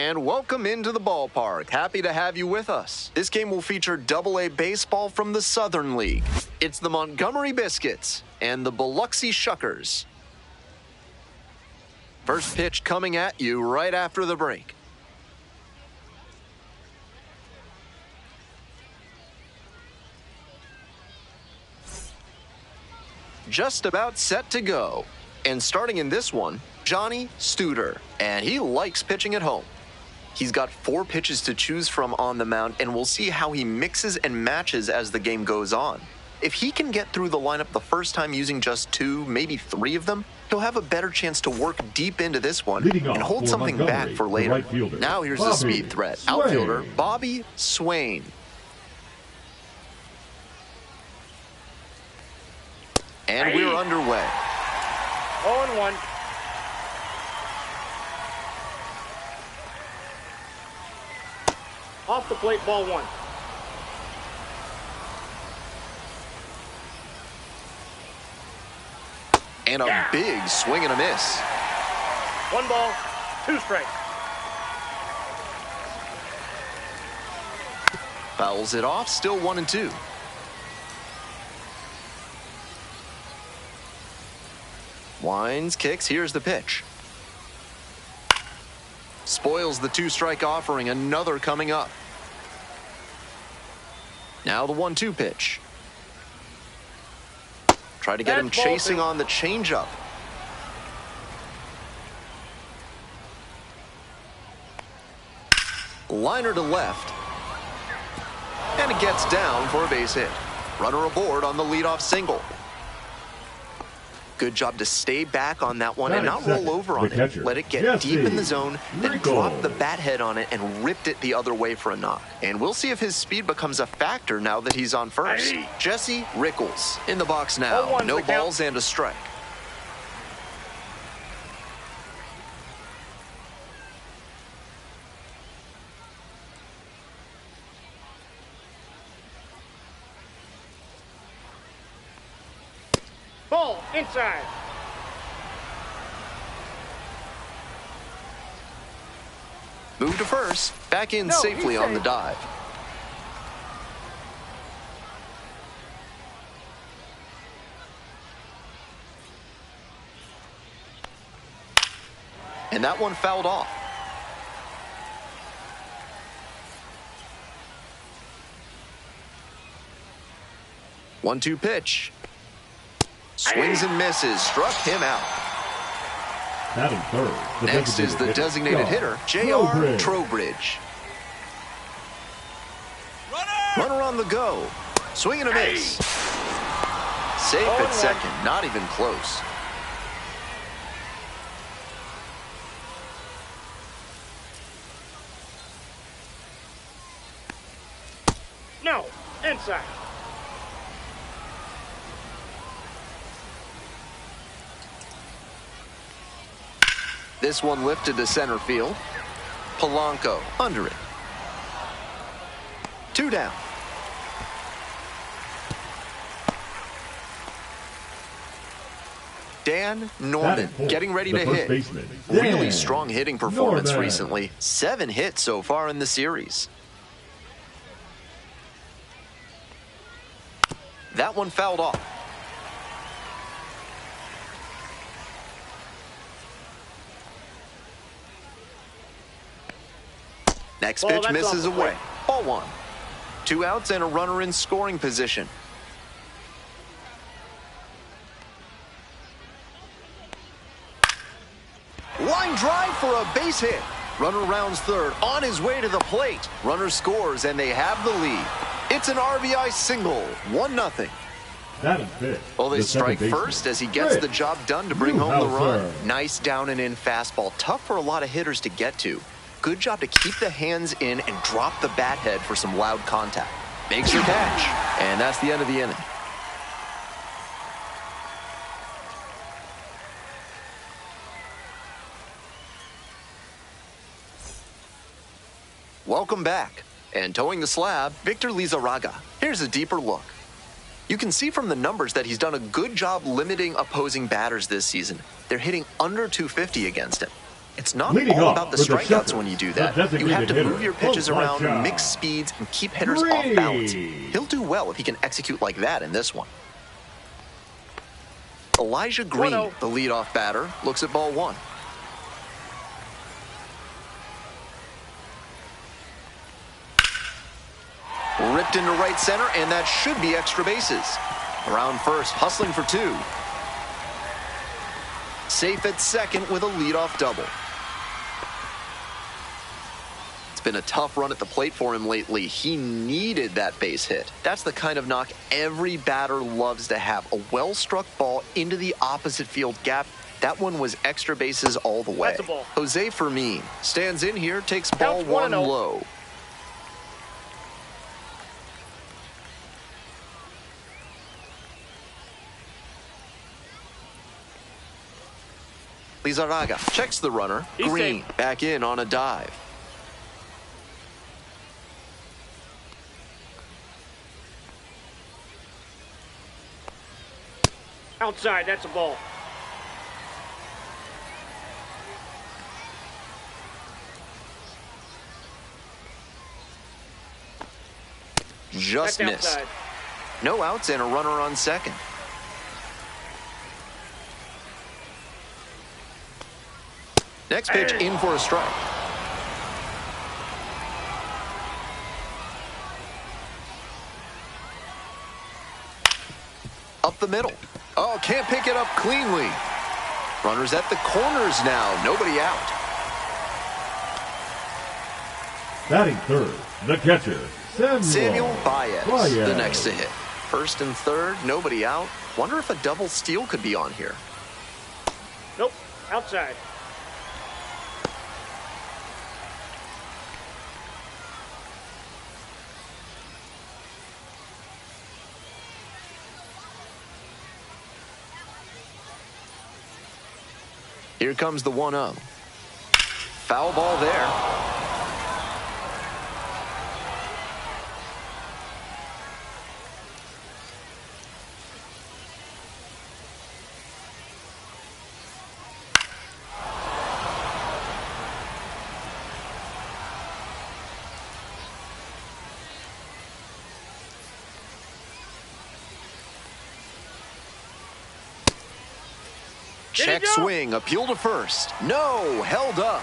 And welcome into the ballpark. Happy to have you with us. This game will feature Double-A baseball from the Southern League. It's the Montgomery Biscuits and the Biloxi Shuckers. First pitch coming at you right after the break. Just about set to go. And starting in this one, Johnny Studer. And he likes pitching at home. He's got 4 pitches to choose from on the mound, and we'll see how he mixes and matches as the game goes on. If he can get through the lineup the first time using just 2, maybe 3 of them, he'll have a better chance to work deep into this one and hold something back for later. Right, now here's the speed threat. Outfielder Bobby Swain. And we're underway. 0-1. Off the plate, ball 1. And a big swing and a miss. 1 ball, 2 strikes. Fouls it off, still 1-2. Winds, kicks, here's the pitch. Spoils the 2-strike offering, another coming up. Now the 1-2 pitch. Try to get him chasing on the changeup. Liner to left. And it gets down for a base hit. Runner aboard on the leadoff single. Good job to stay back on that one and not roll over on it. Let it get deep in the zone, then drop the bat head on it and ripped it the other way for a knock. And we'll see if his speed becomes a factor now that he's on first. Jesse Rickles in the box now. No balls and a strike. Ball inside. Move to first. Back in safely on the dive. And that one fouled off. One-two pitch. Swings and misses. Struck him out. Next is the designated hitter, J.R. Trowbridge. Runner on the go. Swing and a miss. Safe at second. Not even close. No. Inside. This one lifted to center field. Polanco under it. 2 down. Dan Norman getting ready to hit. Really strong hitting performance recently. 7 hits so far in the series. That one fouled off. Next pitch misses away. Ball 1. 2 outs and a runner in scoring position. Line drive for a base hit. Runner rounds third, on his way to the plate. Runner scores and they have the lead. It's an RBI single, 1-0. Well, they strike first as he gets the job done to bring home the run. Nice down and in fastball, tough for a lot of hitters to get to. Good job to keep the hands in and drop the bat head for some loud contact. Makes the catch, and that's the end of the inning. Welcome back. And towing the slab, Victor Lizarraga. Here's a deeper look. You can see from the numbers that he's done a good job limiting opposing batters this season. They're hitting under 250 against him. It's not Leading all off about the for the strikeouts Shuckers, when you do the that. You have designated to hitter. move your pitches Oh, my around, God. mix speeds, and keep hitters off balance. He'll do well if he can execute like that in this one. Elijah Green, 1-0. the leadoff batter, looks at ball one. Ripped into right center, and that should be extra bases. Around first, hustling for two. Safe at second with a leadoff double. It's been a tough run at the plate for him lately. He needed that base hit. That's the kind of knock every batter loves to have. A well-struck ball into the opposite field gap. That one was extra bases all the way. That's a ball. Jose Fermin stands in here, takes ball Counts one 1-0. low. Lizarraga checks the runner. He's Green safe. back in on a dive. Outside, that's a ball. Just That's missed. outside. No outs and a runner on second. Next pitch Hey. in for a strike. Up the middle. Oh, can't pick it up cleanly. Runners at the corners now. Nobody out. Batting third, the catcher, Samuel Baez, Baez. the next to hit. First and third, nobody out. Wonder if a double steal could be on here. Nope, outside. Here comes the 1-0. Foul ball there. Check go? swing, appeal to first. No, held up.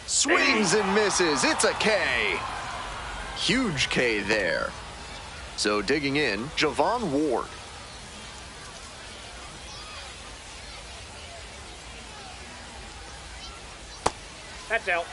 Swings and misses. It's a K. Huge K there. So digging in, Javon Ward. That's out.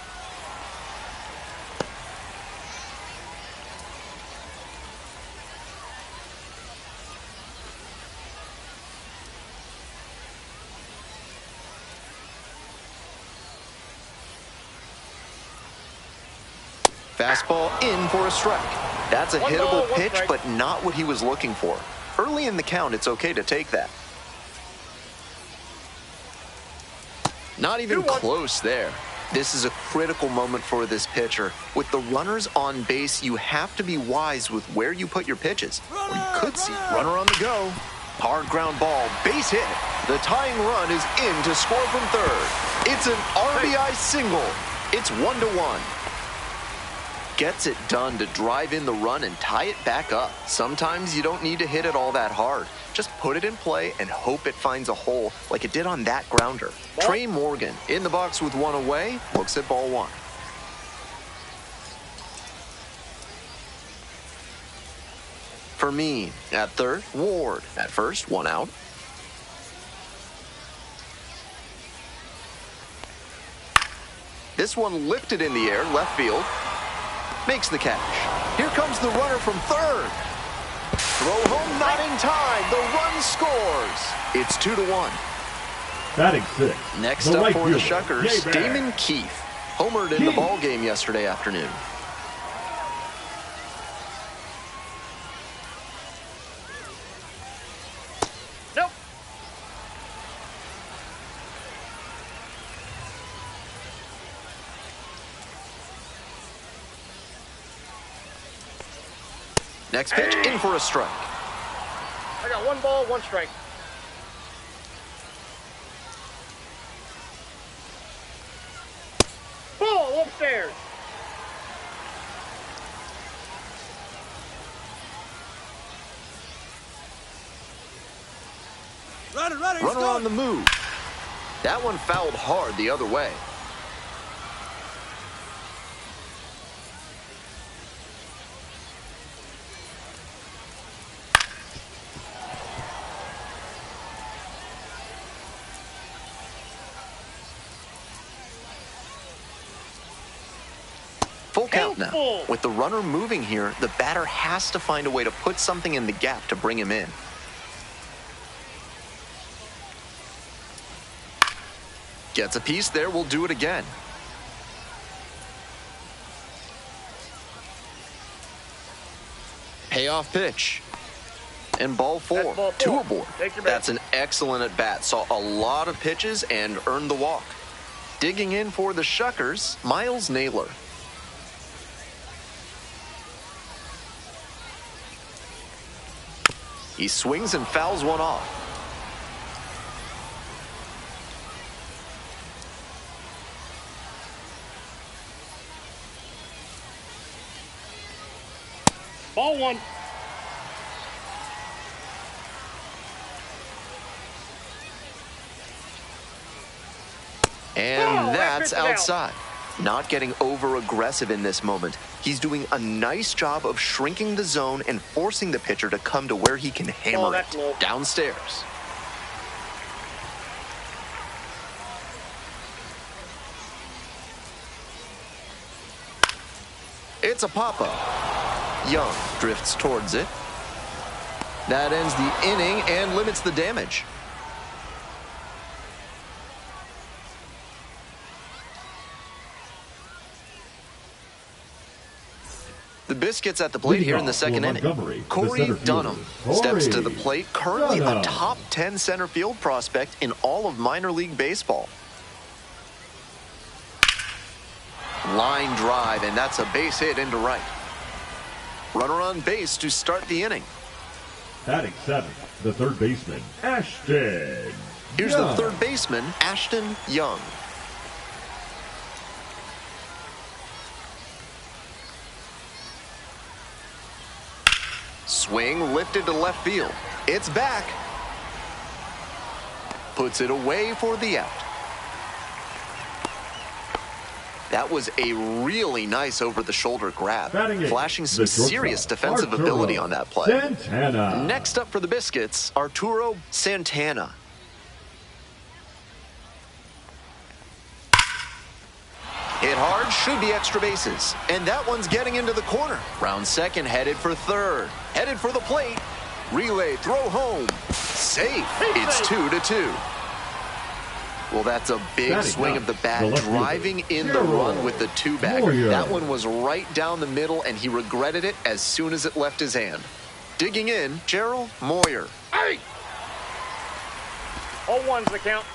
Fastball in for a strike. That's a One hittable ball, one pitch, strike. but not what he was looking for. Early in the count, it's okay to take that. Not even 2-1. close there. This is a critical moment for this pitcher. With the runners on base, you have to be wise with where you put your pitches. Or you could see runner on the go. Hard ground ball, base hit. The tying run is in to score from third. It's an RBI single. It's 1-1. Gets it done to drive in the run and tie it back up. Sometimes you don't need to hit it all that hard. Just put it in play and hope it finds a hole like it did on that grounder. Ball. Trey Morgan in the box with one away, looks at ball one. Fermin at third, Ward at first, one out. This one lifted in the air, left field. Makes the catch. Here comes the runner from third. Throw home, not in time. The run scores. It's 2-1. Batting sixth, Next the up right for the fielder, Shuckers, J-Bag. Damon Keefe. Homered in the ball game yesterday afternoon. Nope. Next pitch, in for a strike. count. 1 ball, 1 strike. Ball upstairs. Runner on the move. That one fouled hard the other way. Full count now. With the runner moving here, the batter has to find a way to put something in the gap to bring him in. Gets a piece there, we'll do it again. Payoff pitch. And ball 4. Ball 4. 2 aboard. That's an excellent at-bat. Saw a lot of pitches and earned the walk. Digging in for the Shuckers, Miles Naylor. He swings and fouls one off. Ball 1. And that's outside. Not getting over-aggressive in this moment. He's doing a nice job of shrinking the zone and forcing the pitcher to come to where he can hammer it. Low. Downstairs. It's a pop-up. Young drifts towards it. That ends the inning and limits the damage. The Biscuits at the plate here in the second inning. Corey Dunham steps to the plate, currently a top 10 center field prospect in all of minor league baseball. Line drive, and that's a base hit into right. Runner on base to start the inning. Batting 7, the third baseman, Ashton. Here's the third baseman, Ashton Young. Swing lifted to left field. It's back. Puts it away for the out. That was a really nice over-the-shoulder grab, flashing some serious defensive ability on that play. Santana. Next up for the Biscuits, Arturo Santana. Hit hard, should be extra bases. And that one's getting into the corner. Round second, headed for third. Headed for the plate. Relay, throw home. Safe. It's 2-2. Well, that's a big swing of the bat, driving in the run with the 2-bagger. That one was right down the middle, and he regretted it as soon as it left his hand. Digging in, Gerald Moyer. Hey! 0-1's the count.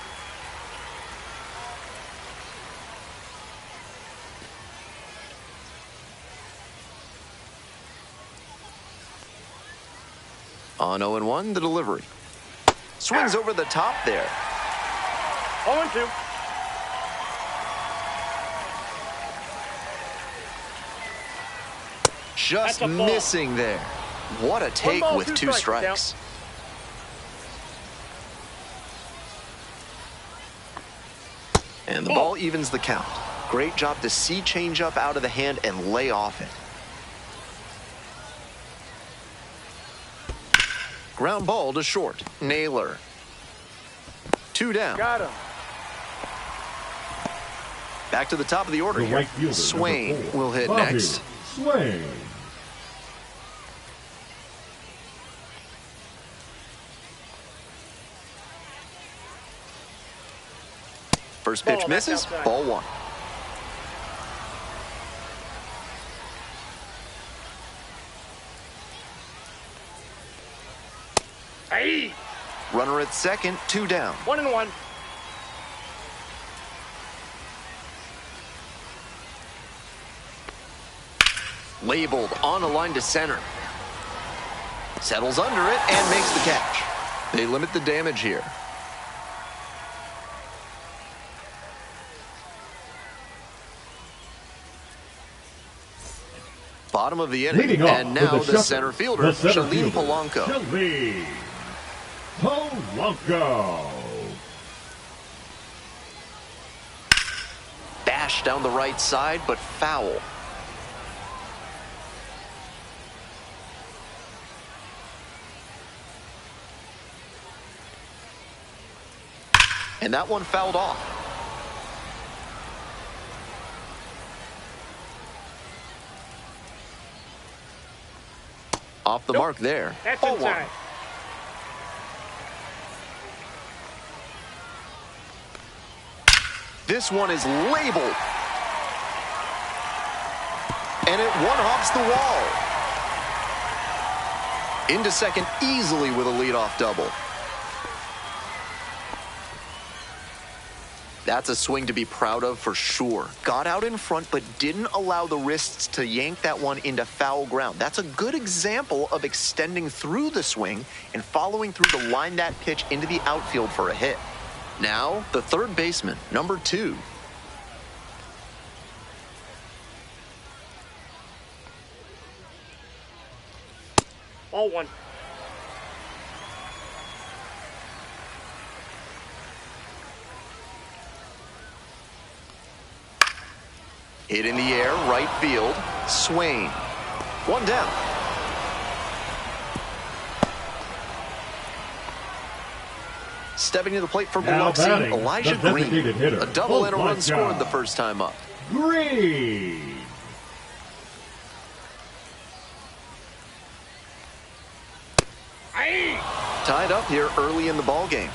On 0-1, the delivery. Swings over the top there. 0-2. Just missing there. What a take with 2 strikes. And the ball evens the count. Great job to see changeup out of the hand and lay off it. Ground ball to short. Naylor. 2 down. Got him. Back to the top of the order here. Right Swain will hit Bobby next. Swain. First pitch misses. Ball 1. Hey! Runner at second, 2 down. 1-1. Labeled on a line to center. Settles under it and makes the catch. They limit the damage here. Bottom of the inning, and now the center fielder, Shalene Polanco. Shalene Polanco. Bash down the right side, but foul. And that one fouled off. Off the mark there. That's Ball inside. one. This one is labeled. And it one-hops the wall. Into second easily with a leadoff double. That's a swing to be proud of for sure. Got out in front, but didn't allow the wrists to yank that one into foul ground. That's a good example of extending through the swing and following through to line that pitch into the outfield for a hit. Now, the third baseman, number 2. Ball one. Hit in the air, right field. Swain. One down. Stepping to the plate for Biloxi, Elijah Green. Hitter, a double and a run scored the first time up. Green. Aye. Tied up here early in the ball game.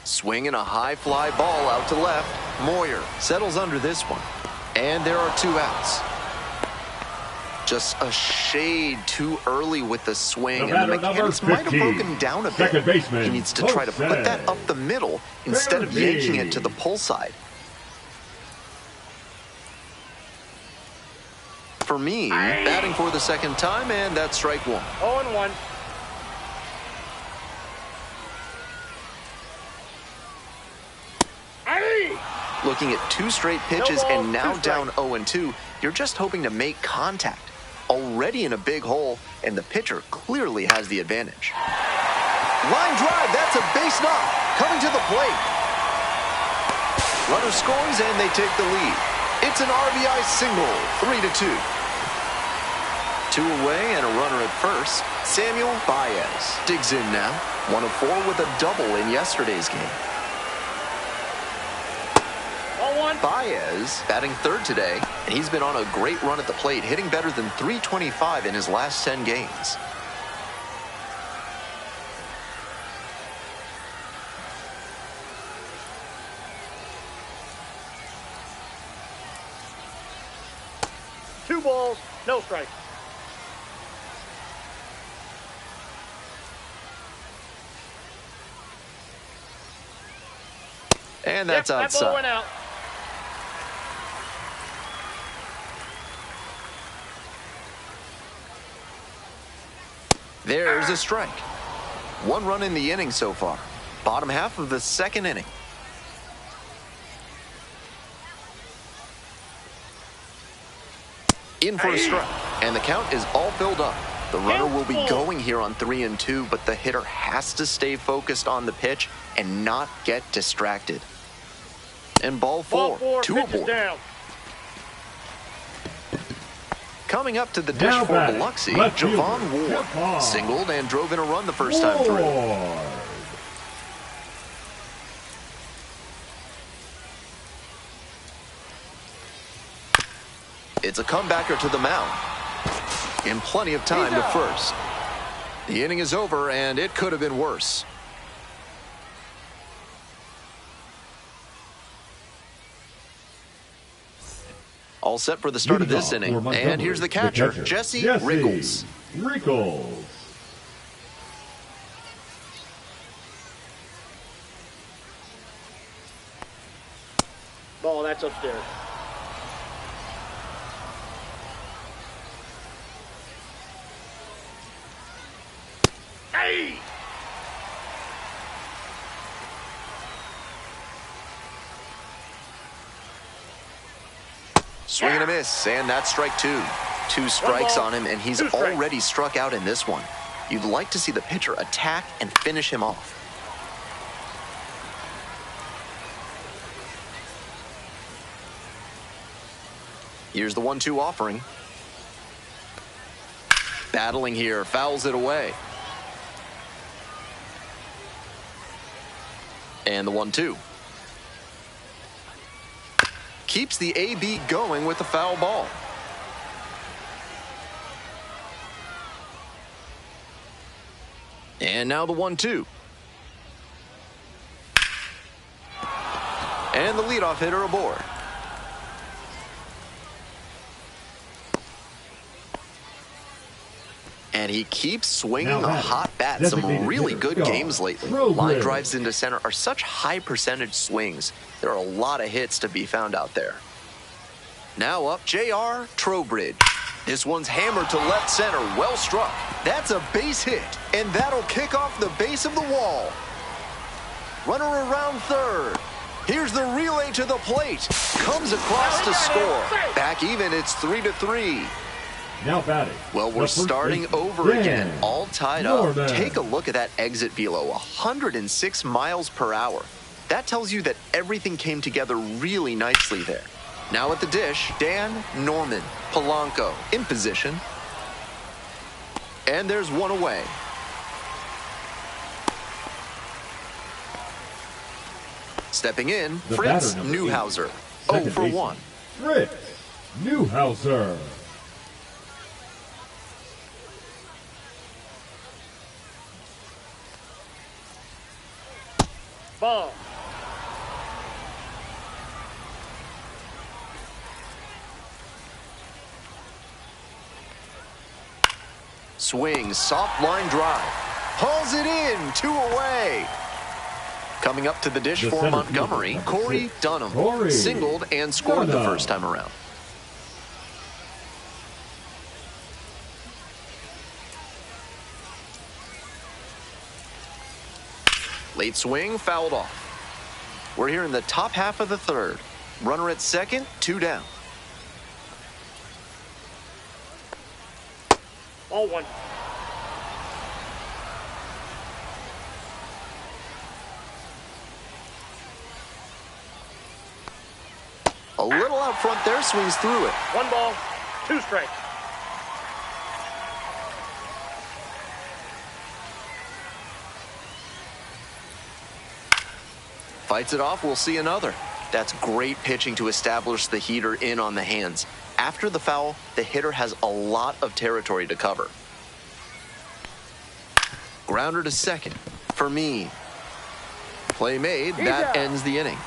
Swinging a high fly ball out to left. Moyer settles under this one. And there are 2 outs. Just a shade too early with the swing. And the mechanics might have broken down a bit. Baseman, He needs to try to put that up the middle instead of yanking it to the pull side. For me, batting for the second time, and that's strike 1. 0-1. Looking at 2 straight pitches and now down 0-2, you're just hoping to make contact. Already in a big hole, and the pitcher clearly has the advantage. Line drive, that's a base knock. Coming to the plate. Runner scores, and they take the lead. It's an RBI single, 3-2. 2 away and a runner at first. Samuel Baez digs in now. 1 of 4 with a double in yesterday's game. Baez batting third today, and he's been on a great run at the plate, hitting better than .325 in his last 10 games. Two balls, no strike. And that's outside. That ball went out. There's a strike. 1 run in the inning so far. Bottom half of the second inning. In for a strike. And the count is all filled up. The runner will be going here on 3-2, but the hitter has to stay focused on the pitch and not get distracted. And ball 4, 2 aboard. Down. Coming up to the dish for Biloxi, Javon Ward singled and drove in a run the first time through. It's a comebacker to the mound. In plenty of time to first. The inning is over, and it could have been worse. All set for the start of this inning. And here's the catcher, Jesse Rickles. Ball, that's upstairs. Swing and a miss, and that's strike two. Two strikes on him, and he's already struck out in this one. You'd like to see the pitcher attack and finish him off. Here's the 1-2 offering. Battling here, fouls it away. And the 1-2. Keeps the AB going with the foul ball. And now the 1-2. And the leadoff hitter aboard. And he keeps swinging a hot bat. Some really good games lately. Line drives into center are such high percentage swings. There are a lot of hits to be found out there. Now up, J.R. Trowbridge. This one's hammered to left center. Well struck. That's a base hit. And that'll kick off the base of the wall. Runner around third. Here's the relay to the plate. Comes across to score. Back even, it's 3-3. Now batting. Well, we're starting over again, all tied up. Take a look at that exit velo, 106 miles per hour. That tells you that everything came together really nicely there. Now at the dish, Dan Norman, Polanco in position. And there's one away. Stepping in, Fritz Newhouser, 0 for 1. Fritz Newhouser. Ball. Swing, soft line drive. Hauls it in, 2 away. Coming up to the dish for Montgomery, Corey Dunham. Singled and scored the first time around. Late swing, fouled off. We're here in the top half of the third. Runner at second, 2 down. Ball 1. A little out front there, swings through it. 1 ball, 2 strikes. Fights it off, we'll see another. That's great pitching to establish the heater in on the hands. After the foul, the hitter has a lot of territory to cover. Grounder to second for me. Play made, that ends the inning.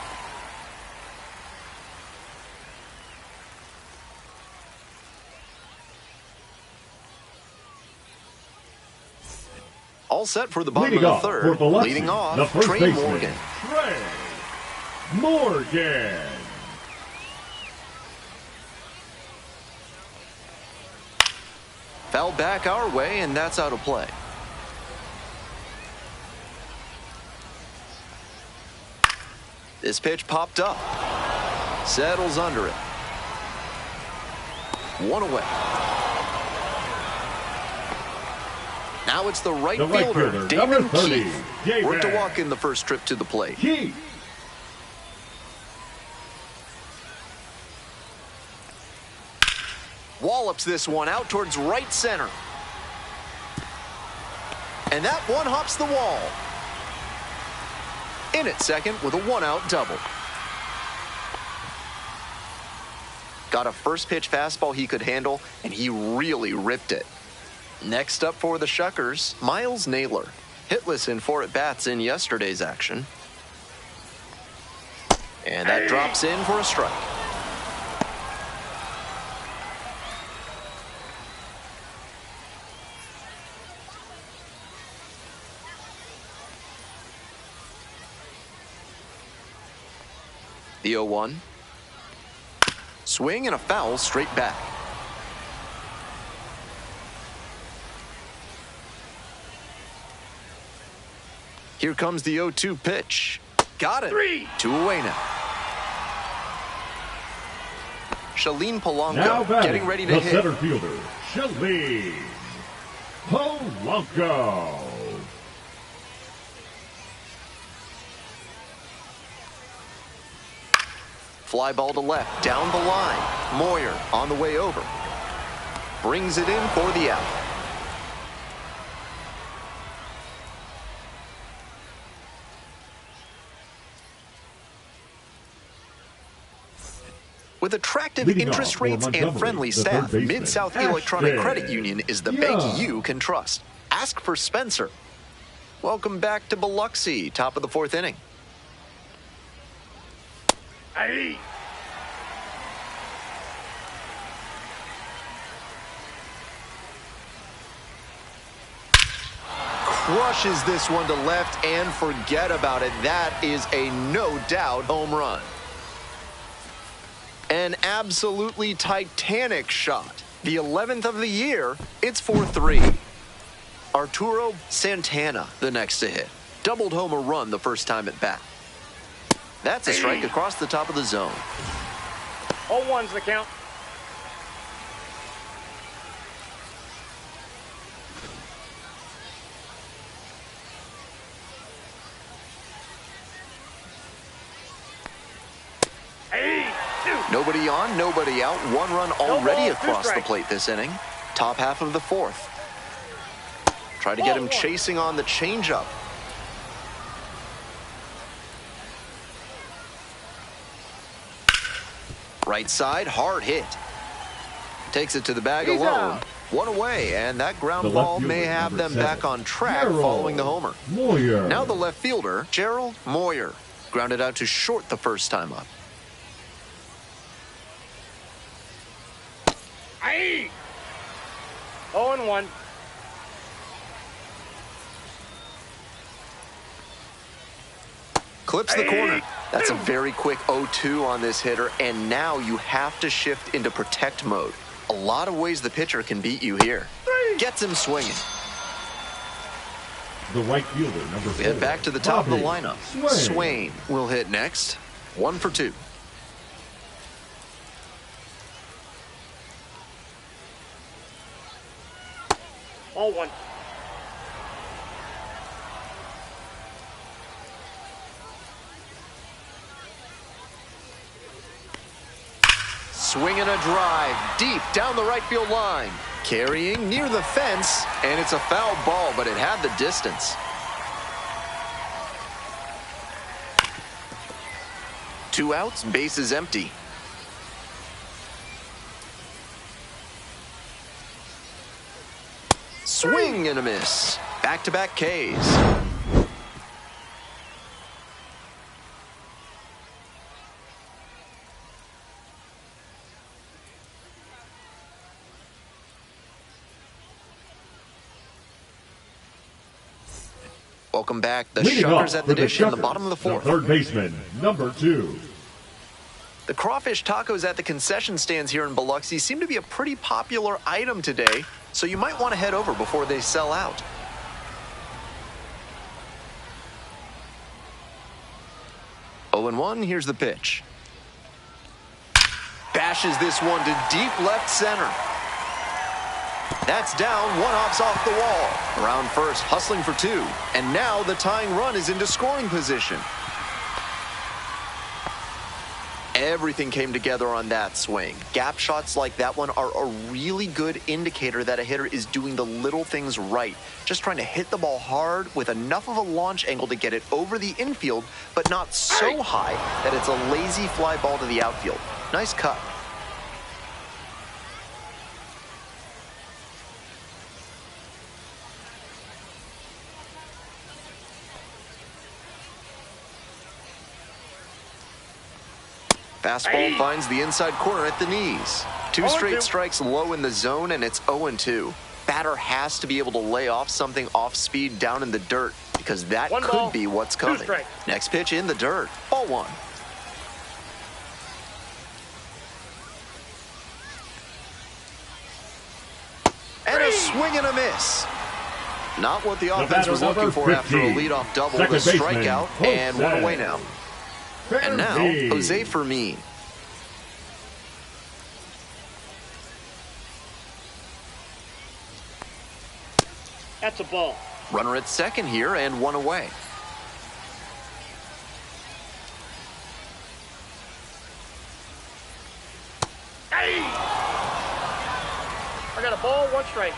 All set for the bottom of the third. Leading off, Trey Morgan. Trey Morgan. Foul back our way, and that's out of play. This pitch popped up. Settles under it. 1 away. Now it's the right fielder, Damon Keith. Worked a walk in the first trip to the plate. Keith. Wallops this one out towards right center. And that one hops the wall. In at second with a 1-out double. Got a first pitch fastball he could handle, and he really ripped it. Next up for the Shuckers, Miles Naylor. Hitless in 4 at-bats in yesterday's action. And that drops in for a strike. The 0-1. Swing and a foul straight back. Here comes the 0-2 pitch. Got it. 3. 2 away now. Shalene Now Polanco batting, getting ready to the hit. center fielder, Shalene Polanco. Fly ball to left, down the line. Moyer on the way over. Brings it in for the out. With attractive Leading interest off for rates and Montgomery, friendly the staff, third baseman, Mid-South Electronic Ashton. Credit Union is the Yeah. bank you can trust. Ask for Spencer. Welcome back to Biloxi, top of the fourth inning. Aye. Crushes this one to left and forget about it. That is a no-doubt home run. An absolutely titanic shot. The 11th of the year, it's 4-3. Arturo Santana, the next to hit. Doubled home a run the first time at bat. That's a strike across the top of the zone. 0-1's the count. Hey, two. Nobody on, nobody out. One run already balls, two across the strikes. plate this inning. Top half of the fourth. Try to get him Ball one. chasing on the changeup. Right side, hard hit. Takes it to the bag He's alone. out. One away, and that The ground left ball fielder, may have number them 7, back on track Gerald following the homer. Moyer. Now the left fielder, Gerald Moyer. Grounded out to short the first time up. Aye. 0-1. Clips the Hey. corner. That's a very quick 0-2 on this hitter, and now you have to shift into protect mode. A lot of ways the pitcher can beat you here. Gets him swinging. The right fielder, number 4. We head back to the top of the Bobby lineup. Swain. Swain will hit next. 1 for 2. All one. Swinging a drive deep down the right field line. Carrying near the fence, and it's a foul ball, but it had the distance. Two outs, bases empty. Swing and a miss. Back-to-back Ks. Welcome back. The Leading Shuckers off at for the dish in the Shuckers, bottom of the fourth. third baseman, number 2. The crawfish tacos at the concession stands here in Biloxi seem to be a pretty popular item today, so you might want to head over before they sell out. Oh and 1, here's the pitch. Bashes this one to deep left center. That's down, one hops off the wall. Around first, hustling for 2. And now the tying run is into scoring position. Everything came together on that swing. Gap shots like that one are a really good indicator that a hitter is doing the little things right. Just trying to hit the ball hard with enough of a launch angle to get it over the infield, but not so high that it's a lazy fly ball to the outfield. Nice cut. Fastball finds the inside corner at the knees. 2 straight 0-2. strikes low in the zone, and it's 0-2. Batter has to be able to lay off something off speed down in the dirt, because that One could ball, be what's 2 coming. strikes. Next pitch in the dirt. Ball 1. And a swing and a miss. Not what the offense batter, was looking number for after a 15, leadoff double. second The baseman, strikeout, and one Jose. away now. And now, Fermin. Jose Fermin. That's a ball. Runner at second here and one away. Hey! I got a ball, one strike.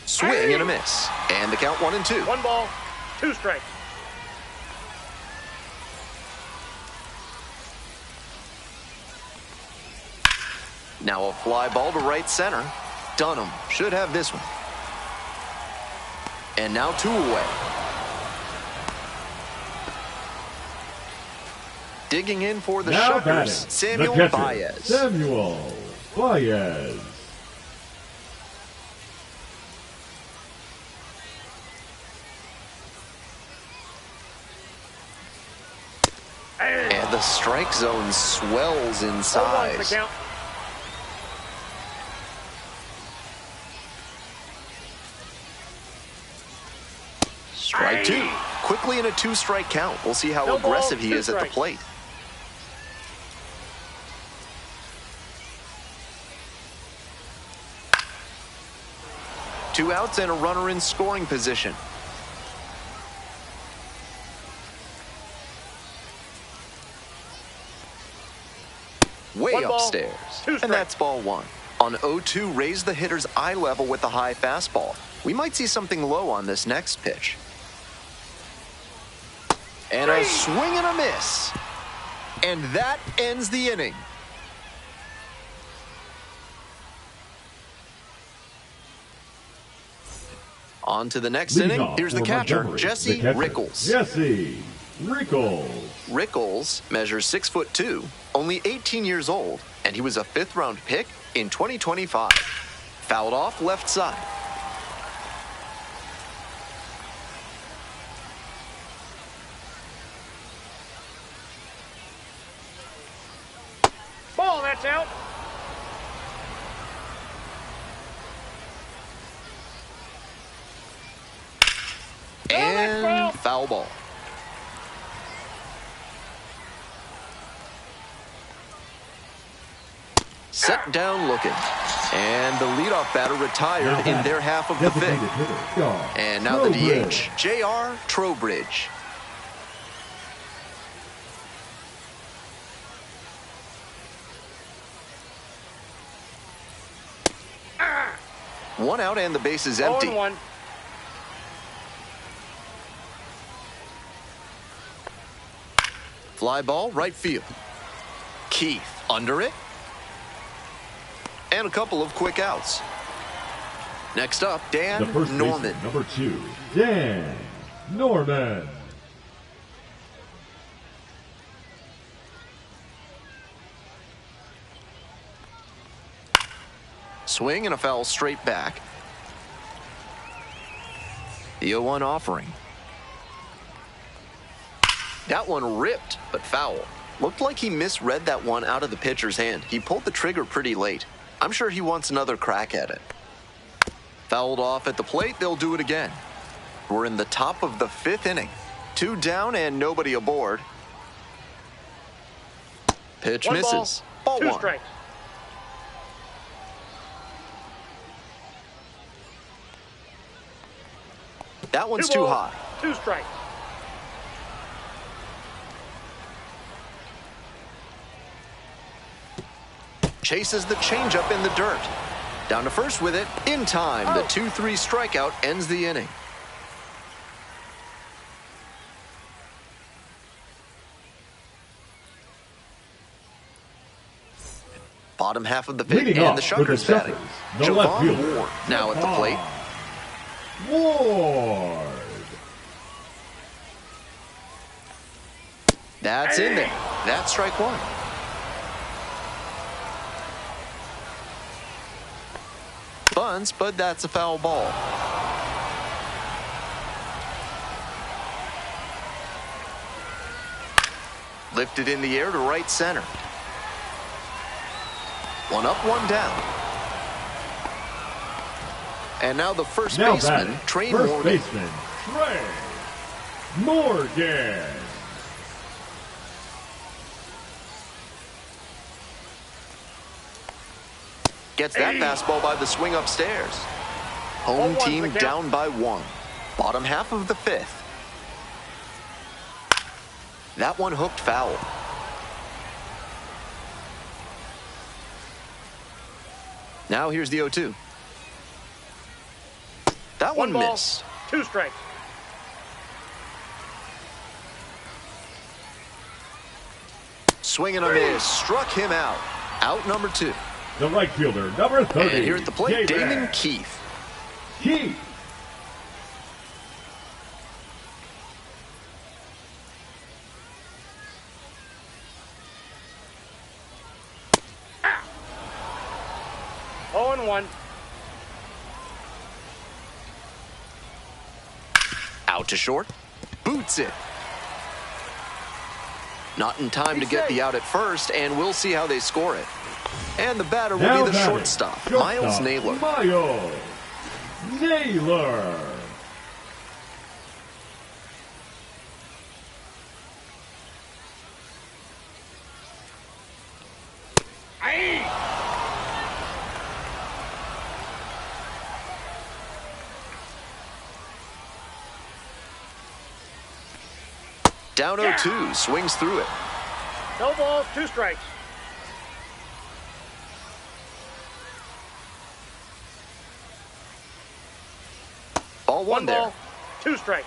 Swing and a miss. And the count 1-2. One ball, two strikes. Now a fly ball to right center. Dunham should have this one. And now 2 away. Digging in for the Now Shuckers, batting, Samuel the catcher, Baez. Samuel Baez. And the strike zone swells in 0-1's size. the count. Strike 2. Quickly in a 2-strike count. We'll see how No ball, aggressive he 2 is at the strikes. plate. Two outs and a runner in scoring position. Way One ball, upstairs. 2 strikes. And that's ball 1. On 0-2, raise the hitter's eye level with the high fastball. We might see something low on this next pitch. And a swing and a miss. And that ends the inning. On to the next Leading inning. off Here's the for catcher, Montgomery, Jesse the catcher, Rickles. Jesse Rickles. Rickles measures 6'2", only 18 years old, and he was a 5th-round pick in 2025. Fouled off left side. Ball, that's out. And foul ball. Set down looking. And the leadoff batter retired in their half of the Designated fifth. hitter, John And now the Trowbridge. DH, J.R. Trowbridge. One out and the base is empty. 0-1. Fly ball, right field. Keith under it. And a couple of quick outs. Next up, The Dan first Norman. baseman, number 2, Dan Norman. Swing and a foul straight back. The 0-1 offering. That one ripped, but foul. Looked like he misread that one out of the pitcher's hand. He pulled the trigger pretty late. I'm sure he wants another crack at it. Fouled off at the plate, they'll do it again. We're in the top of the 5th inning. 2 down and nobody aboard. Pitch One misses. Ball 2 1. strikes. That one's 2 too balls, high. 2 strikes. Chases the changeup in the dirt. Down to first with it. In time, the 2-3 strikeout ends the inning. Bottom half of the 5th, Leading and the off with Shuckers the batting. Shuckers, the left Javon fielder, Ward now at the plate. Ward. That's in there. That's strike 1. Bunts, but that's a foul ball. Lifted in the air to right center. One up, one down. And now the first Now baseman, batting, Trey first Morgan. baseman, Trey Morgan. Gets that fastball by the swing upstairs. Home team down by 1. Bottom half of the 5th. That one hooked foul. Now here's the 0-2. That one missed. 2 strikes. Swing and a miss. Struck him out. Out number 2. The right fielder, number 30. And here at the plate, David Damon Keith. Keith. Ah. 0-1. Out to short. Boots it. Not in time to get the out at first, and we'll see how they score it. And the batter will be the shortstop, Miles Naylor. Miles Naylor. Down 0-2, swings through it. No balls, 2 strikes. Ball 1 there. Ball, 2 strikes.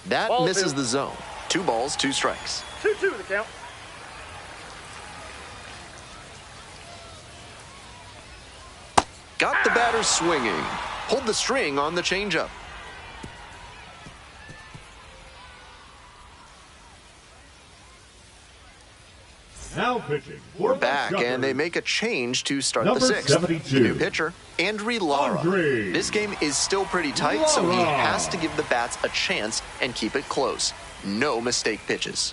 That Ball misses 2. the zone. 2 balls, 2 strikes. 2-2 the count. Got the batter swinging. Pulled the string on the changeup. Now pitching. We're back, and they make a change to start Number the 6th. 72. The new pitcher, Andry Lara. This game is still pretty tight, so he has to give the bats a chance and keep it close. No mistake pitches.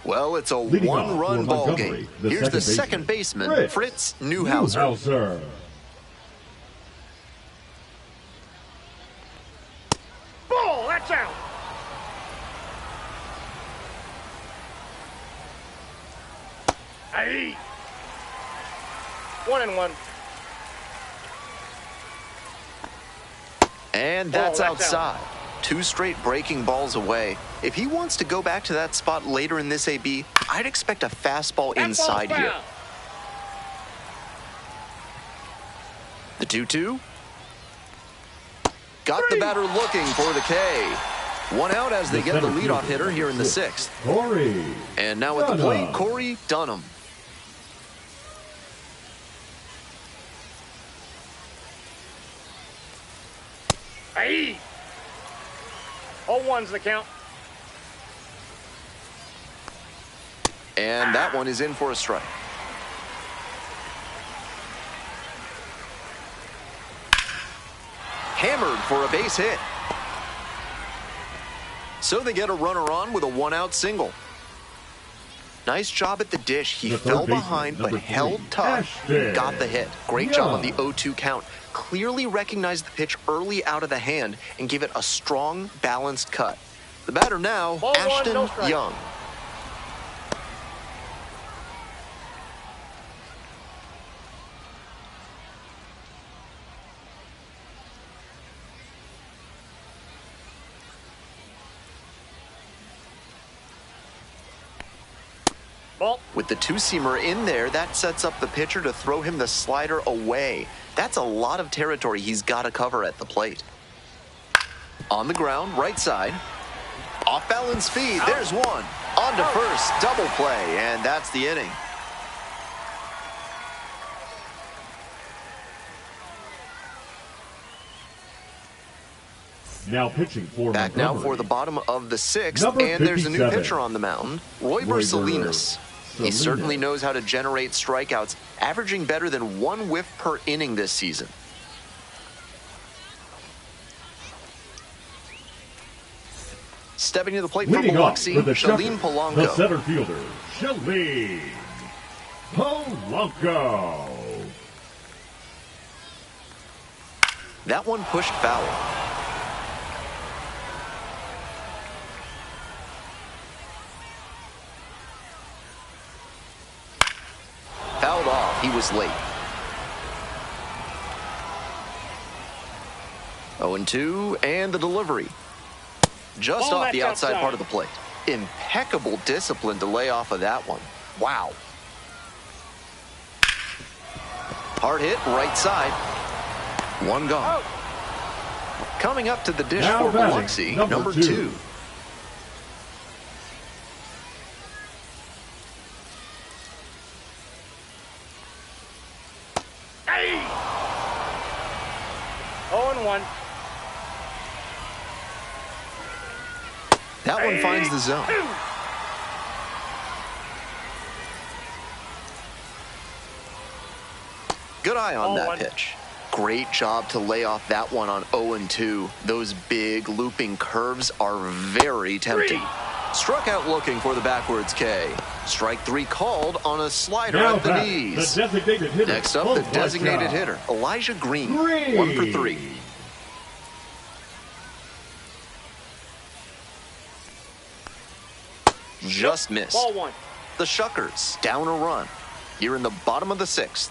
Well, it's a one-run ball game. Here's the second baseman, Fritz Newhauser. Ball, that's out. Aye. 1-1. And that's outside. 2 straight breaking balls away. If he wants to go back to that spot later in this AB, I'd expect a fastball inside here. The 2-2. Got the batter looking for the K. 1 out as they get the leadoff hitter here in the 6th. Corey. And now at the plate, Corey Dunham. Aye. 0-1's the count. And that one is in for a strike. Hammered for a base hit. So they get a runner on with a 1-out single. Nice job at the dish. He fell behind but held tough and got the hit. Great job on the 0-2 count. Clearly recognized the pitch early out of the hand and gave it a strong, balanced cut. The batter now, Ashton Young. With the 2-seamer in there, that sets up the pitcher to throw him the slider away. That's a lot of territory he's got to cover at the plate. On the ground, right side. Off balance speed, there's one. On to first, double play, and that's the inning. Now pitching for Back Montgomery. now for the bottom of the 6th, Number and there's a new 57. pitcher on the mound, Royber Salinas. He certainly knows how to generate strikeouts, averaging better than 1 whiff per inning this season. Stepping to the plate from Leading off Biloxi, for the Shalene Shuckers, Polanco. the center fielder, Shalene Polanco. That one pushed foul. Fouled off. He was late. 0-2, and the delivery. Just off the outside part of the plate. Impeccable discipline to lay off of that one. Wow. Hard hit, right side. One gone. Coming up to the dish Now for Biloxi, number 2. Hey! 0-1. That one finds the zone. Good eye on that pitch. Great job to lay off that one on 0-2. Those big looping curves are very tempting. Struck out looking for the backwards K. Strike 3 called on a slider Now at the back, knees. the designated hitter. Next up, the designated hitter, Elijah Green. 1 for 3. Just missed. Ball 1. The Shuckers down a run. Here in the bottom of the 6th.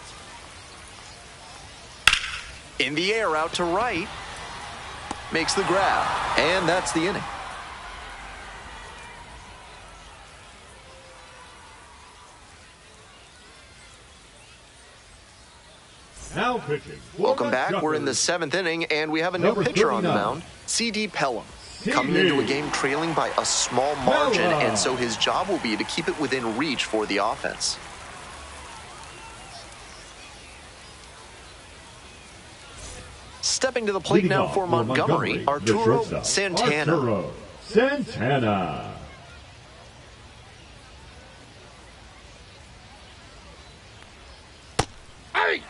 In the air out to right. Makes the grab. And that's the inning. Now pitching. Welcome back. We're in the 7th inning, and we have a new Number pitcher on the 39. mound, C.D. Pelham. CD. Coming into a game trailing by a small margin, and so his job will be to keep it within reach for the offense. Stepping to the plate Leading now off for Montgomery, the Arturo shortstop, Santana. Arturo Santana. Hey!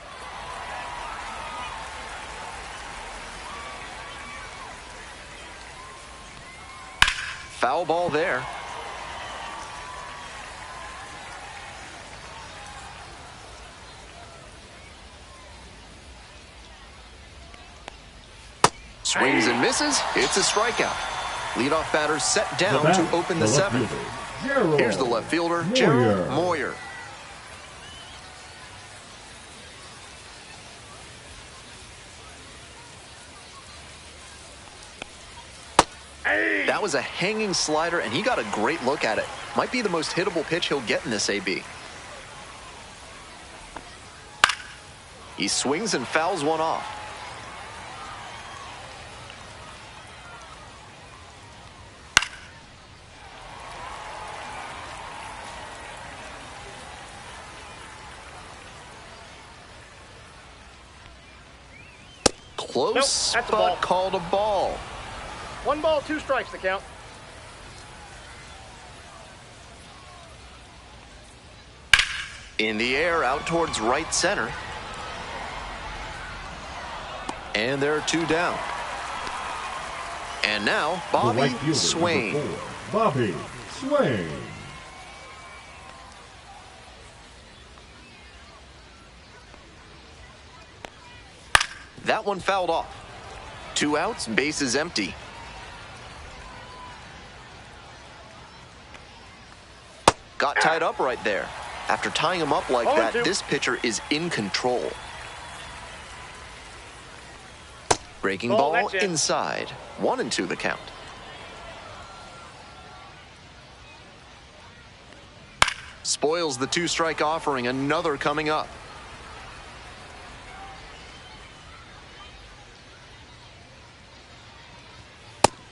Foul ball there. Swings and misses. It's a strikeout. Leadoff batter set down to open the 7th. Here's the left fielder, Gerald Moyer. That was a hanging slider, and he got a great look at it. Might be the most hittable pitch he'll get in this AB. He swings and fouls one off. Close, Nope, that's a ball. but called a ball. 1 ball, 2 strikes to count. In the air, out towards right center. And there are 2 down. And now, Bobby right fielder, Swain. number 4, Bobby Swain. That one fouled off. 2 outs, bases empty. Got tied up right there. After tying him up like that, 0-2. this pitcher is in control. Breaking Ball, ball that's it. inside. 1-2 the count. Spoils the 2-strike offering. Another coming up.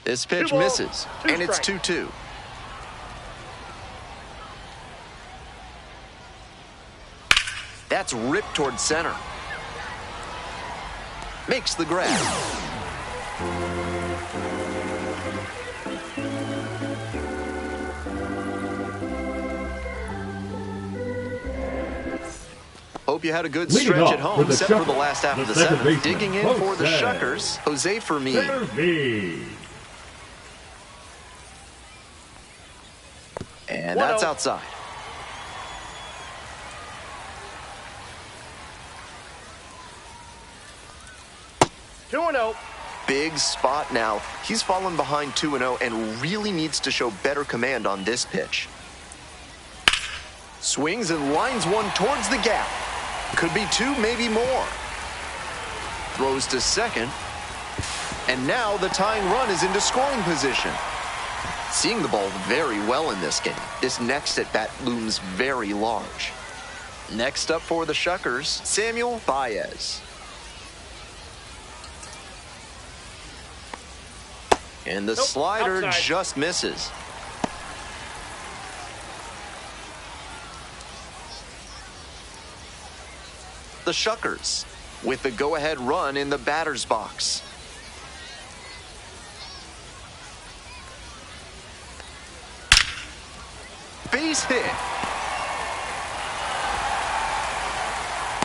This pitch 2 balls, misses, 2 and it's strikes. 2-2. That's ripped towards center. Makes the grab. Hope you had a good Leading stretch off at home, for the set for the Shuckers, last half the of the second 7th. baseman, Digging in for the Jose. Shuckers, Jose Fermin. Servi. And that's 1-0. outside. 2-0. Big spot now. He's fallen behind 2-0 and really needs to show better command on this pitch. Swings and lines one towards the gap. Could be two, maybe more. Throws to second. And now the tying run is into scoring position. Seeing the ball very well in this game. This next at-bat looms very large. Next up for the Shuckers, Samuel Baez. And the slider outside. just misses. The Shuckers with the go-ahead run in the batter's box. Base hit.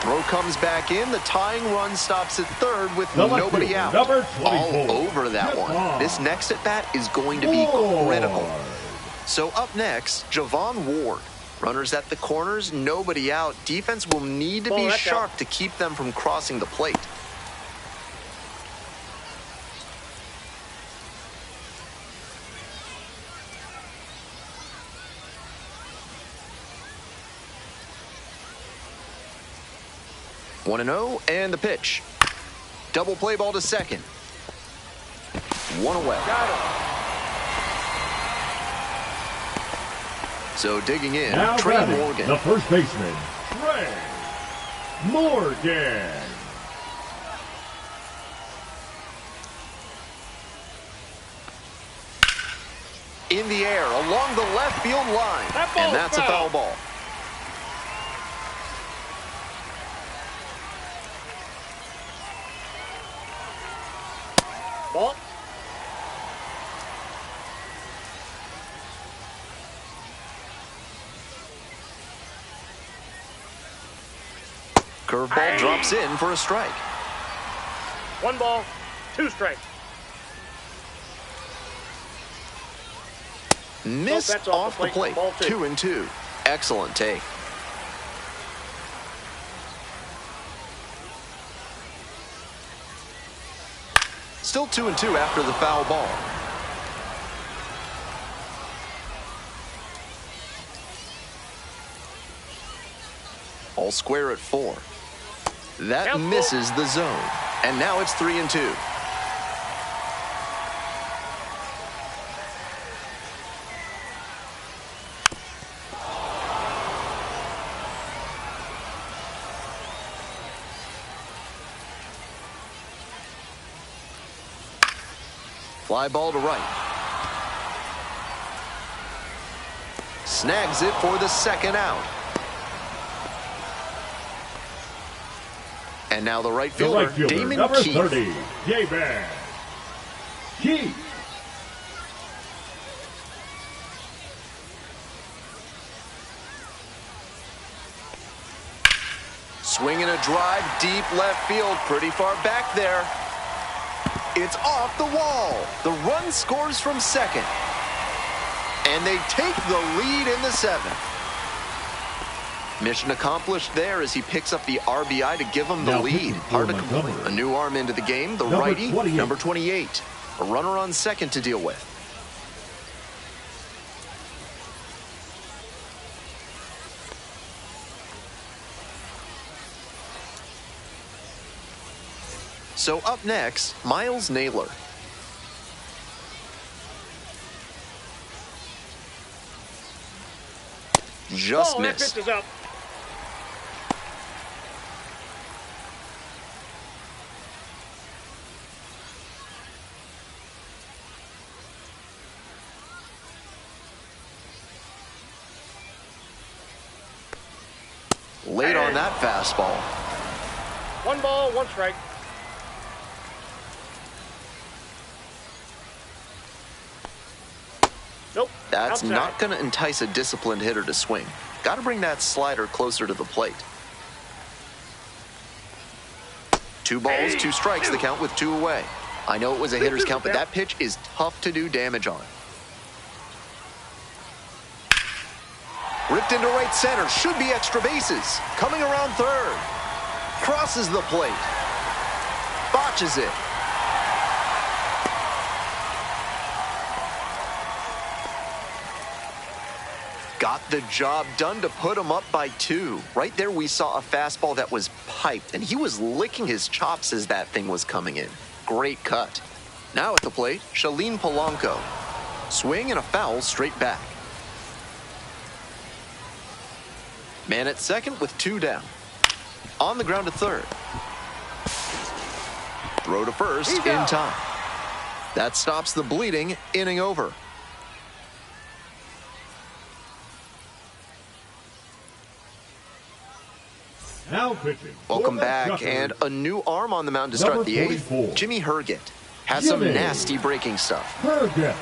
Throw comes back in. The tying run stops at third with nobody out. All over that one. This next at bat is going to be critical. So up next, Javon Ward. Runners at the corners, nobody out. Defense will need to be sharp to keep them from crossing the plate. One and 0, and the pitch. Double play ball to second. One away. Got him. So digging in, Now Trey batting, Morgan. the first baseman, Trey Morgan. In the air along the left field line. And that's a foul ball. Ball. Curveball drops in for a strike. 1 ball, 2 strikes. Missed that's off the plate. Ball 2. 2-2. Excellent take. Still 2-2 after the foul ball. All square at 4. That misses the zone. And now it's 3-2. Fly ball to right. Snags it for the second out. And now the right fielder, Damon number Keith. 30, J-Man Keith. Swinging a drive deep left field, pretty far back there. It's off the wall. The run scores from second. And they take the lead in the 7th. Mission accomplished there as he picks up the RBI to give him the lead. Hard to complain. A new arm into the game, the righty, number 28. A runner on second to deal with. So up next, Miles Naylor. Just That missed. pitch is up. Late on that fastball. 1 ball, 1 strike. Nope. That's outside. not going to entice a disciplined hitter to swing. Got to bring that slider closer to the plate. 2 balls, 2 strikes, the count with 2 away. I know it was a hitter's count, but that pitch is tough to do damage on. Ripped into right center, should be extra bases. Coming around third. Crosses the plate. Botches it. Got the job done to put him up by 2. Right there we saw a fastball that was piped, and he was licking his chops as that thing was coming in. Great cut. Now at the plate, Shalin Polanco. Swing and a foul straight back. Man at second with 2 down. On the ground to third. Throw to first in time. That stops the bleeding. Inning over. Now pitching. Welcome back, Shuckers. and a new arm on the mound to start the 8th. Jimmy Herget has some nasty breaking stuff. Herget.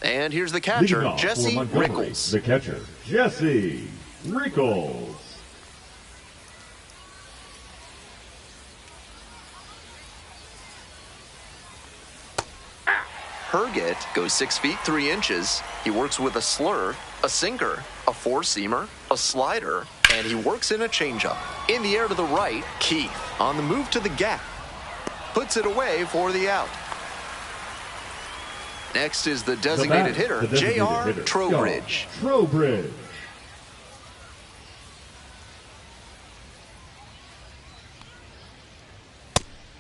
And here's the catcher, Jesse Rickles. The catcher, Jesse Rickles. Herget goes 6 feet 3 inches. He works with a slur, a sinker, a 4-seamer, a slider, and he works in a changeup. In the air to the right, Keith on the move to the gap. Puts it away for the out. Next is the designated hitter, J.R. Trowbridge. Trowbridge.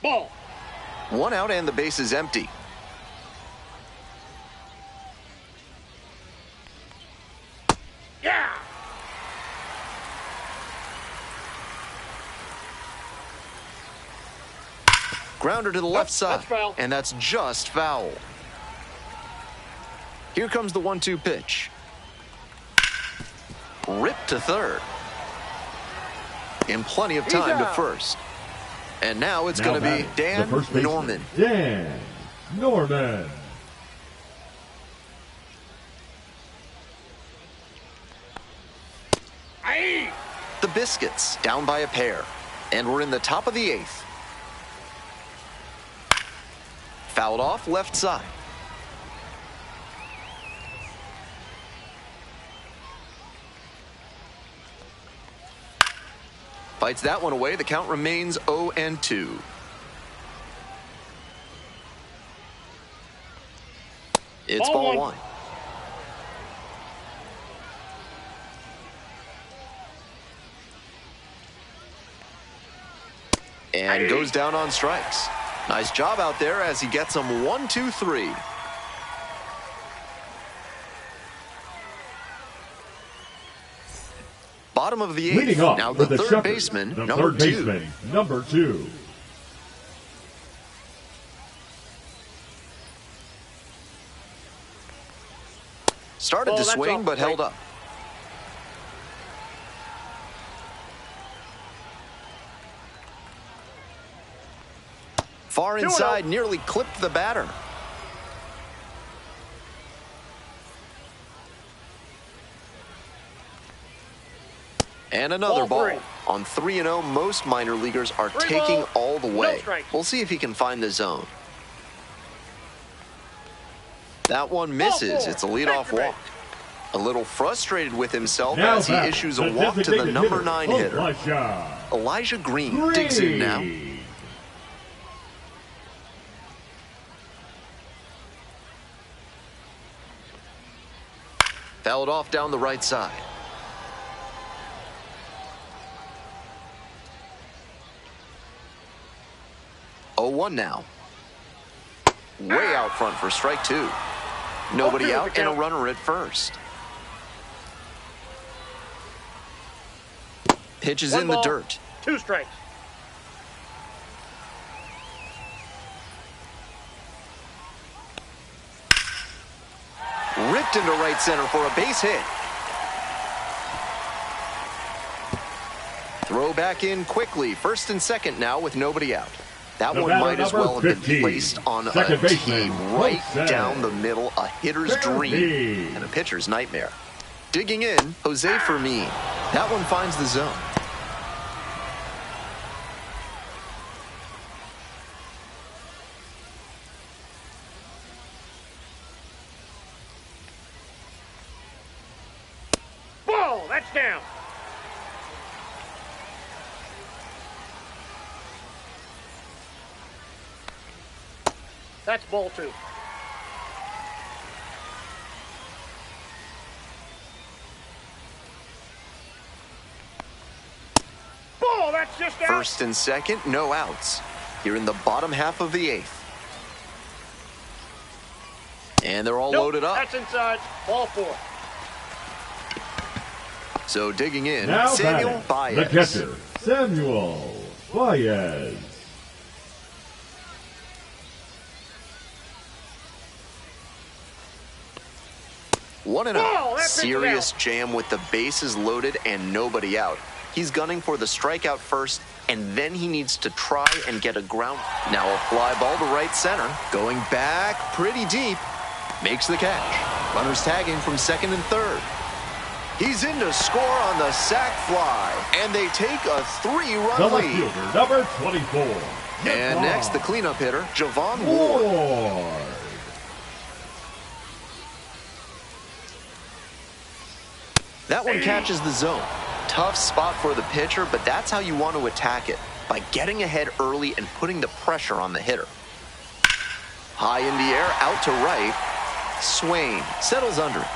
Ball. 1 out and the base is empty. Yeah. Grounder to the left side, that's foul. and that's just foul. Here comes the 1-2 pitch. Ripped to third. In plenty of time to first. And now it's going to be Dan Norman. Dan Norman. Aye. The Biscuits down by a pair. And we're in the top of the 8th. Fouled off left side. Fights that one away. The count remains 0-2. It's ball 1. And goes down on strikes. Nice job out there as he gets them 1-2-3. Bottom of the 8th. Leading off Now the with third Shuckers, baseman, the number third 2. baseman, number 2. Started to swing, but held up. Far inside, nearly clipped the batter. And another ball. On 3-0, most minor leaguers are taking all the way. We'll see if he can find the zone. That one misses. It's a leadoff walk. A little frustrated with himself as he issues a walk to the number 9 hitter. Elijah Green digs in now. Fouled off down the right side. Oh, 1 now. Way out front for strike 2. Nobody out and a runner at first. Pitch is in the dirt. 2 strikes. Ripped into right center for a base hit. Throw back in quickly. First and second now with nobody out. That one might as well have been placed on a tee right down the middle. A hitter's dream and a pitcher's nightmare. Digging in, Jose Fermin. That one finds the zone. Ball, that's down. That's ball 2. Ball, that's just out. First and second, no outs. Here in the bottom half of the 8th. And they're all loaded up. That's inside. Ball 4. So digging in, Now Samuel batting, the Baez. catcher, Samuel Baez. One and Ball, out. that pitch is Serious out. jam with the bases loaded and nobody out. He's gunning for the strikeout first, and then he needs to try and get a ground. Now a fly ball to right center. Going back pretty deep. Makes the catch. Runners tagging from second and third. He's in to score on the sac fly, and they take a 3-run The left lead. fielder, number 24. And next, the cleanup hitter, Javon Ward. Ward. That one catches the zone. Tough spot for the pitcher, but that's how you want to attack it, by getting ahead early and putting the pressure on the hitter. High in the air, out to right. Swain settles under it.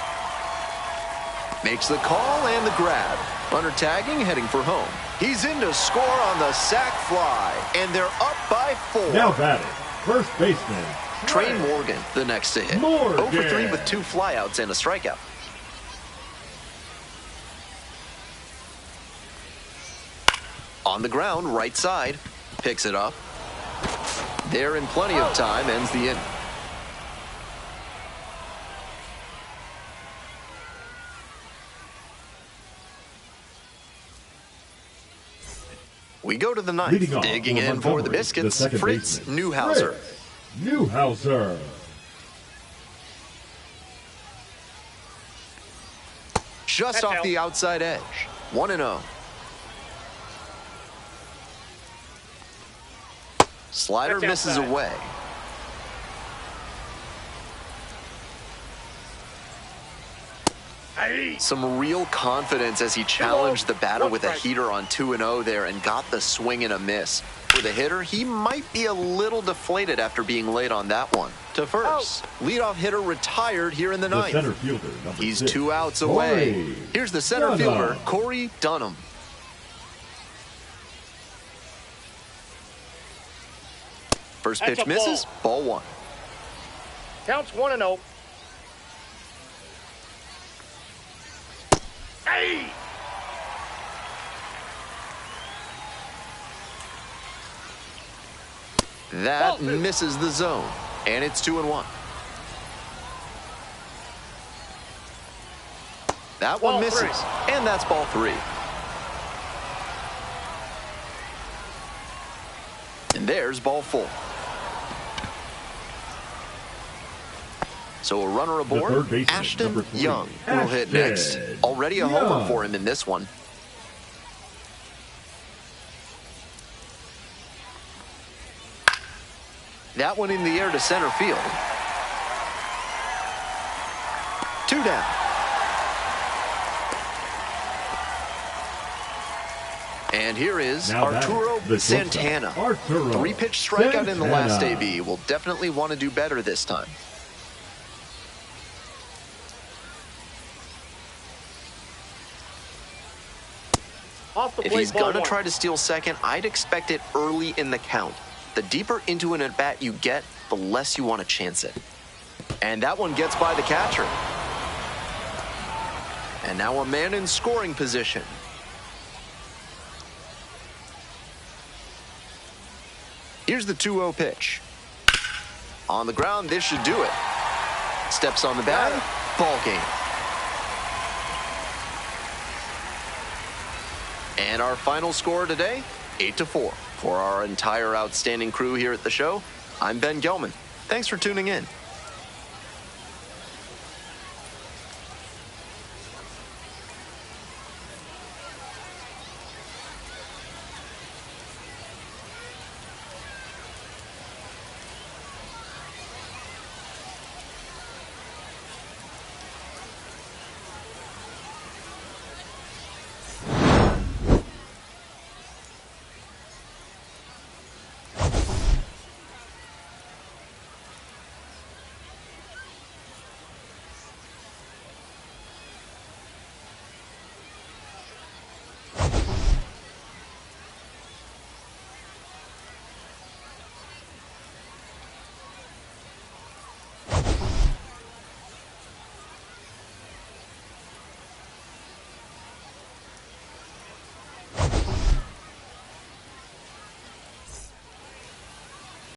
Makes the call and the grab. Runner tagging, heading for home. He's in to score on the sac fly, and they're up by 4. Now batting, first baseman, Trey Morgan, the next to hit. Morgan. 0 for 3 with 2 flyouts and a strikeout. On the ground, right side. Picks it up. There in plenty of time, ends the inning. We go to the ninth. Leading off Digging for in for the Montgomery, Biscuits, the second Fritz baseman, Newhouser. Fritz Newhouser. Just That's off out. the outside edge. 1-0. Slider That's misses outside. away. Hey. Some real confidence as he challenged the batter with a heater on 2-0 there and got the swing and a miss. For the hitter, he might be a little deflated after being late on that one. To first, leadoff hitter retired here in the The ninth. center fielder, number He's 6, 2 outs away. Corey Here's the center Dunham. fielder, Corey Dunham. First That's pitch a misses, ball 1. Counts 1-0. Hey. That Ball 2. misses the zone, and it's 2-1. That one Ball misses, 3. and that's ball 3. And there's ball 4. So a runner aboard, third baseman, Ashton number 3, Young, will hit next. Ashton Already a homer Young. for him in this one. That one in the air to center field. 2 down. And here is Now batting, Arturo the shortstop, Santana. Arturo 3-pitch strikeout in the last Santana. AB. Will definitely want to do better this time. Off the If plate, he's ball going to 1. try to steal second, I'd expect it early in the count. The deeper into an at-bat you get, the less you want to chance it. And that one gets by the catcher. And now a man in scoring position. Here's the 2-0 pitch. On the ground, this should do it. Steps on the bag, ball game. And our final score today, 8-4. For our entire outstanding crew here at the show, I'm Ben Gelman. Thanks for tuning in.